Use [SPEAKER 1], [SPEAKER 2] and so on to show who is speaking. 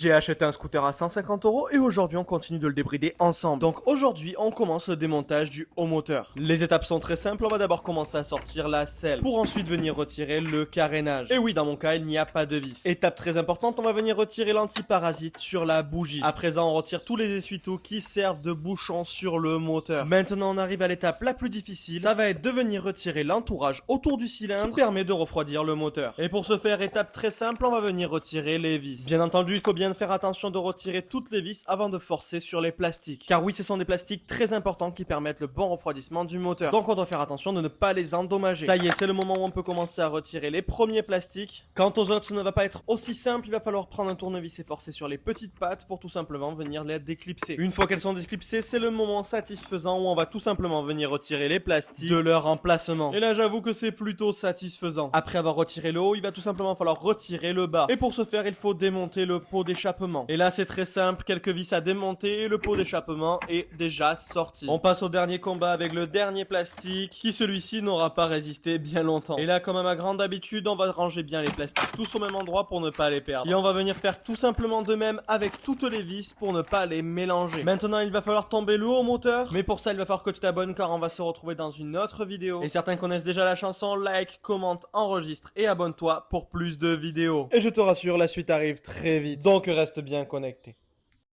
[SPEAKER 1] J'ai acheté un scooter à 150 € et aujourd'hui on continue de le débrider ensemble. Donc aujourd'hui on commence le démontage du haut moteur. Les étapes sont très simples, on va d'abord commencer à sortir la selle pour ensuite venir retirer le carénage. Et oui, dans mon cas il n'y a pas de vis. Étape très importante, on va venir retirer l'antiparasite sur la bougie. À présent on retire tous les essuie-tout qui servent de bouchon sur le moteur. Maintenant on arrive à l'étape la plus difficile, ça va être de venir retirer l'entourage autour du cylindre qui permet de refroidir le moteur. Et pour ce faire, étape très simple, on va venir retirer les vis. Bien entendu, il faut bien faire attention de retirer toutes les vis avant de forcer sur les plastiques. Car oui, ce sont des plastiques très importants qui permettent le bon refroidissement du moteur. Donc on doit faire attention de ne pas les endommager. Ça y est, c'est le moment où on peut commencer à retirer les premiers plastiques. Quant aux autres, ce ne va pas être aussi simple, il va falloir prendre un tournevis et forcer sur les petites pattes pour tout simplement venir les déclipser. Une fois qu'elles sont déclipsées, c'est le moment satisfaisant où on va tout simplement venir retirer les plastiques de leur emplacement. Et là, j'avoue que c'est plutôt satisfaisant. Après avoir retiré le haut, il va tout simplement falloir retirer le bas. Et pour ce faire, il faut démonter le pot d'échappement. Et là c'est très simple, quelques vis à démonter et le pot d'échappement est déjà sorti. On passe au dernier combat avec le dernier plastique qui celui-ci n'aura pas résisté bien longtemps. Et là comme à ma grande habitude, on va ranger bien les plastiques tous au même endroit pour ne pas les perdre. Et on va venir faire tout simplement de même avec toutes les vis pour ne pas les mélanger. Maintenant il va falloir tomber le haut moteur, mais pour ça il va falloir que tu t'abonnes car on va se retrouver dans une autre vidéo. Et certains connaissent déjà la chanson, like, commente, enregistre et abonne-toi pour plus de vidéos. Et je te rassure, la suite arrive très vite, donc reste bien connecté.